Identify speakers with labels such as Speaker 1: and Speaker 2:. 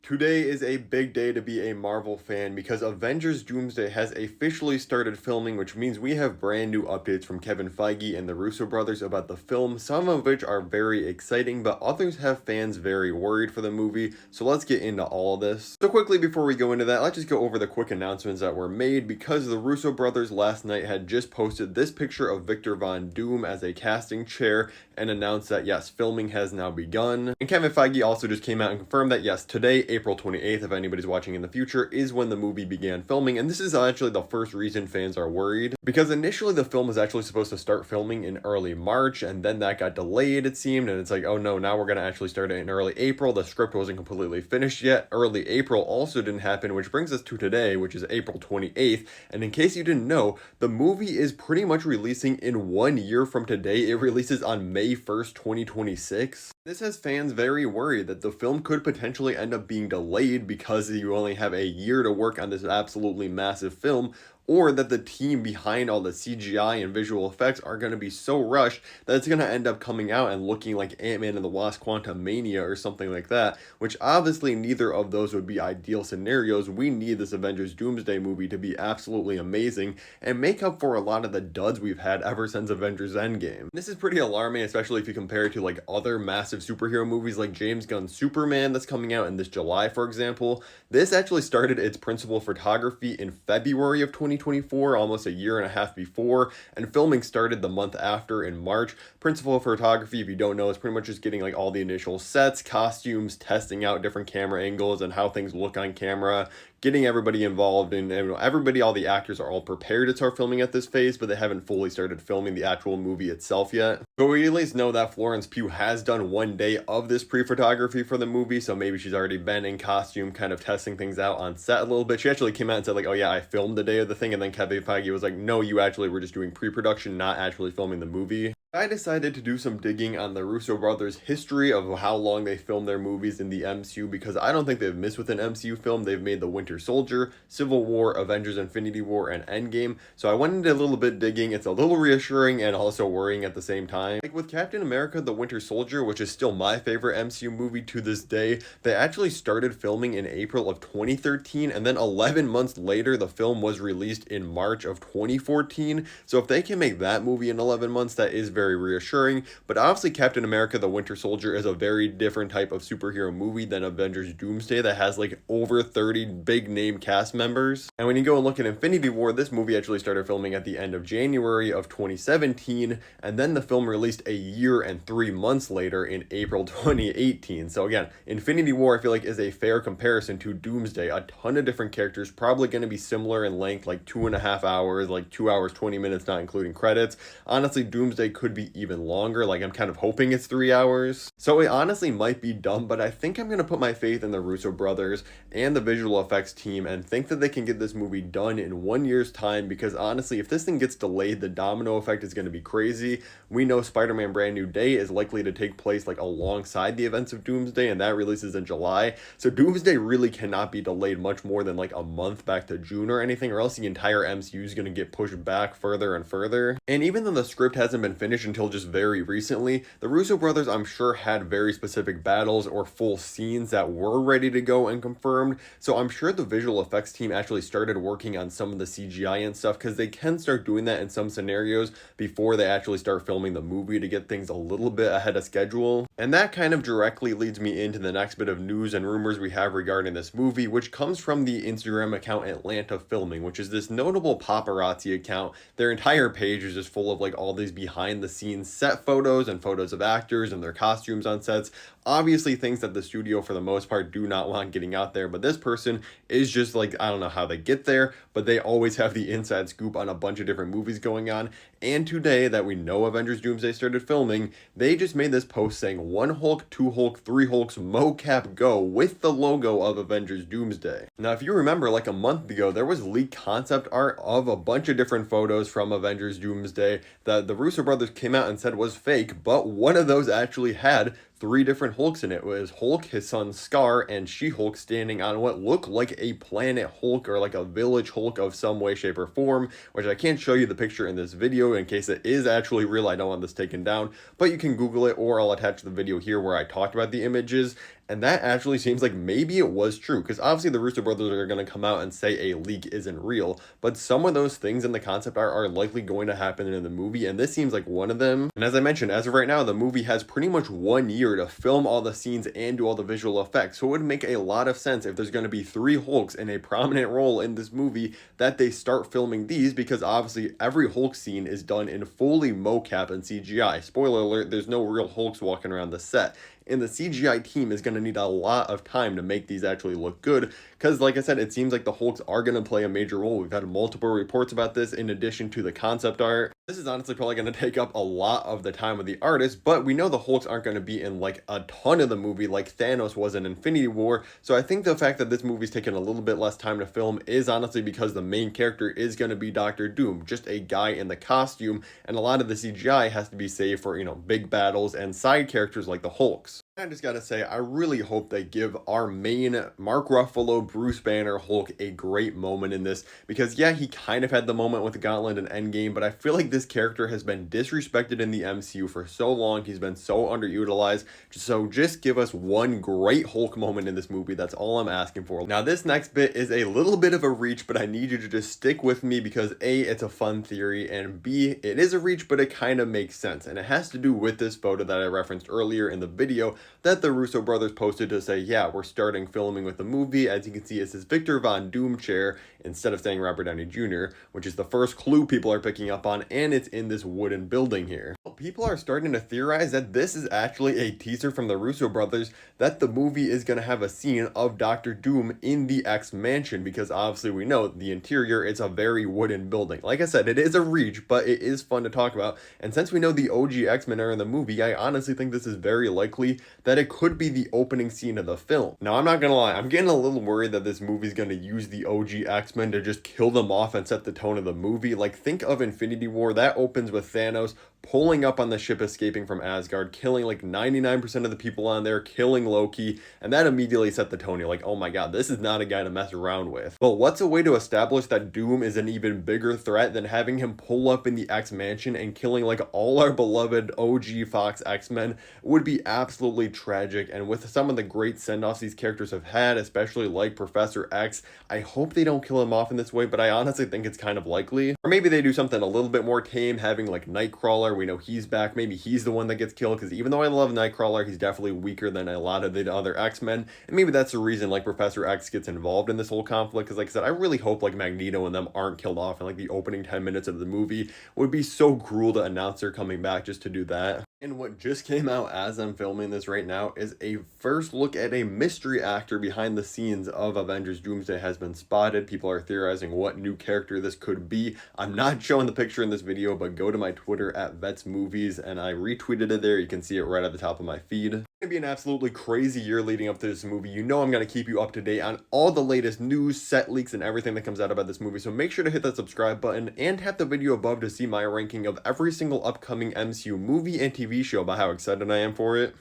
Speaker 1: Today is a big day to be a Marvel fan because Avengers Doomsday has officially started filming, which means we have brand new updates from Kevin Feige and the Russo brothers about the film, some of which are very exciting, but others have fans very worried for the movie. So let's get into all of this. So quickly before we go into that, let's just go over the quick announcements that were made because the Russo brothers last night had just posted this picture of Victor Von Doom as a casting chair and announced that yes, filming has now begun. And Kevin Feige also just came out and confirmed that yes, today, April 28th, if anybody's watching in the future, is when the movie began filming. And this is actually the first reason fans are worried, because initially the film was actually supposed to start filming in early March, and then that got delayed, it seemed, and it's like, oh no, now we're going to actually start it in early April. The script wasn't completely finished yet. Early April also didn't happen, which brings us to today, which is April 28th. And in case you didn't know, the movie is pretty much releasing in 1 year from today. It releases on May 1st, 2026. This has fans very worried that the film could potentially end up being delayed because you only have a year to work on this absolutely massive film, or that the team behind all the CGI and visual effects are going to be so rushed that it's going to end up coming out and looking like Ant-Man and the Wasp: Quantumania or something like that, which obviously neither of those would be ideal scenarios. We need this Avengers Doomsday movie to be absolutely amazing and make up for a lot of the duds we've had ever since Avengers Endgame. This is pretty alarming, especially if you compare it to like other massive superhero movies like James Gunn's Superman that's coming out in this July, for example. This actually started its principal photography in February of 2024, almost a year and a half before, and filming started the month after in March. Principal photography, if you don't know, is pretty much just getting like all the initial sets, costumes, testing out different camera angles and how things look on camera, getting everybody involved, and everybody, all the actors are all prepared to start filming at this phase, but they haven't fully started filming the actual movie itself yet. But we at least know that Florence Pugh has done 1 day of this pre-photography for the movie, so maybe she's already been in costume, kind of testing things out on set a little bit. She actually came out and said like, oh yeah, I filmed the day of the thing, and then Kevin Feige was like, no, you actually were just doing pre-production, not actually filming the movie. I decided to do some digging on the Russo brothers' history of how long they filmed their movies in the MCU, because I don't think they've missed with an MCU film. They've made The Winter Soldier, Civil War, Avengers Infinity War, and Endgame. So I went into a little bit digging. It's a little reassuring and also worrying at the same time. Like with Captain America: The Winter Soldier, which is still my favorite MCU movie to this day, they actually started filming in April of 2013, and then 11 months later, the film was released in March of 2014. So if they can make that movie in 11 months, that is very reassuring. But obviously Captain America: The Winter Soldier is a very different type of superhero movie than Avengers Doomsday that has like over 30 big name cast members. And when you go and look at Infinity War, this movie actually started filming at the end of January of 2017, and then the film released a year and 3 months later in April 2018. So again, Infinity War I feel like is a fair comparison to Doomsday. A ton of different characters, probably going to be similar in length, like 2.5 hours, like 2 hours 20 minutes not including credits. Honestly, Doomsday could be even longer. Like I'm kind of hoping it's 3 hours. So it honestly might be dumb, but I think I'm going to put my faith in the Russo brothers and the visual effects team and think that they can get this movie done in 1 year's time, because honestly, if this thing gets delayed, the domino effect is going to be crazy. We know Spider-Man Brand New Day is likely to take place like alongside the events of Doomsday, and that releases in July. So Doomsday really cannot be delayed much more than like a month back to June or anything, or else the entire MCU is going to get pushed back further and further. And even though the script hasn't been finished until just very recently, the Russo brothers I'm sure had very specific battles or full scenes that were ready to go and confirmed. So I'm sure the visual effects team actually started working on some of the CGI and stuff, because they can start doing that in some scenarios before they actually start filming the movie to get things a little bit ahead of schedule. And that kind of directly leads me into the next bit of news and rumors we have regarding this movie, which comes from the Instagram account Atlanta Filming, which is this notable paparazzi account. Their entire page is just full of like all these behind the scenes set photos and photos of actors and their costumes on sets. Obviously things that the studio for the most part do not want getting out there, but this person is just like, I don't know how they get there, but they always have the inside scoop on a bunch of different movies going on. And today that we know Avengers Doomsday started filming, they just made this post saying 1 Hulk, 2 Hulk, 3 Hulks, mocap go, with the logo of Avengers Doomsday. Now if you remember, like a month ago there was leaked concept art of a bunch of different photos from Avengers Doomsday that the Russo brothers came out and said was fake, but one of those actually had 3 different Hulks in it. It was Hulk, his son Scar, and She-Hulk standing on what looked like a planet Hulk or like a village Hulk of some way, shape, or form, which I can't show you the picture in this video in case it is actually real. I don't want this taken down, but you can Google it, or I'll attach the video here where I talked about the images. And that actually seems like maybe it was true, because obviously the Russo brothers are going to come out and say a leak isn't real, but some of those things in the concept art are likely going to happen in the movie, and this seems like one of them. And as I mentioned, as of right now, the movie has pretty much 1 year to film all the scenes and do all the visual effects, so it would make a lot of sense if there's going to be 3 Hulks in a prominent role in this movie that they start filming these, because obviously every Hulk scene is done in fully mocap and CGI. Spoiler alert, there's no real Hulks walking around the set. And the CGI team is going to need a lot of time to make these actually look good, because like I said, it seems like the Hulks are going to play a major role. We've had multiple reports about this in addition to the concept art. This is honestly probably going to take up a lot of the time of the artist, but we know the Hulks aren't going to be in like a ton of the movie like Thanos was in Infinity War, so I think the fact that this movie's taken a little bit less time to film is honestly because the main character is going to be Doctor Doom, just a guy in the costume, and a lot of the CGI has to be saved for, big battles and side characters like the Hulks. I just gotta say, I really hope they give our main Mark Ruffalo, Bruce Banner Hulk a great moment in this, because yeah, he kind of had the moment with Gauntlet and Endgame, but I feel like this character has been disrespected in the MCU for so long. He's been so underutilized, so just give us one great Hulk moment in this movie. That's all I'm asking for. Now, this next bit is a little bit of a reach, but I need you to just stick with me because A, it's a fun theory, and B, it is a reach, but it kind of makes sense, and it has to do with this photo that I referenced earlier in the video that the Russo brothers posted to say, yeah, we're starting filming with the movie. As you can see, it says Victor Von Doom chair instead of saying Robert Downey Jr., which is the first clue people are picking up on, and it's in this wooden building here. People are starting to theorize that this is actually a teaser from the Russo brothers that the movie is going to have a scene of Doctor Doom in the X Mansion, because obviously we know the interior is a very wooden building. Like I said, it is a reach, but it is fun to talk about, and since we know the OG X-Men are in the movie, I honestly think this is very likely that it could be the opening scene of the film. Now, I'm not gonna lie, I'm getting a little worried that this movie's gonna use the OG X-Men to just kill them off and set the tone of the movie. Like, think of Infinity War. That opens with Thanos pulling up on the ship, escaping from Asgard, killing like 99% of the people on there, killing Loki, and that immediately set the tone. You're like, oh my god, this is not a guy to mess around with. But what's a way to establish that Doom is an even bigger threat than having him pull up in the X Mansion and killing like all our beloved OG Fox X-Men? Would be absolutely tragic, and with some of the great send-offs these characters have had, especially like Professor X, I hope they don't kill him off in this way, but I honestly think it's kind of likely. Or maybe they do something a little bit more tame, having like Nightcrawler. We know he's back. Maybe he's the one that gets killed, because even though I love Nightcrawler, he's definitely weaker than a lot of the other X-Men, and maybe that's the reason like Professor X gets involved in this whole conflict, because like I said, I really hope like Magneto and them aren't killed off in like the opening 10 minutes of the movie. It would be so cruel to announce they're coming back just to do that. And what just came out as I'm filming this right now is a first look at a mystery actor behind the scenes of Avengers Doomsday has been spotted. People are theorizing what new character this could be. I'm not showing the picture in this video, but go to my Twitter at VetsMovies and I retweeted it there. You can see it right at the top of my feed. It's gonna be an absolutely crazy year leading up to this movie. You know I'm gonna keep you up to date on all the latest news, set leaks, and everything that comes out about this movie. So make sure to hit that subscribe button and tap the video above to see my ranking of every single upcoming MCU movie and TV show about how excited I am for it.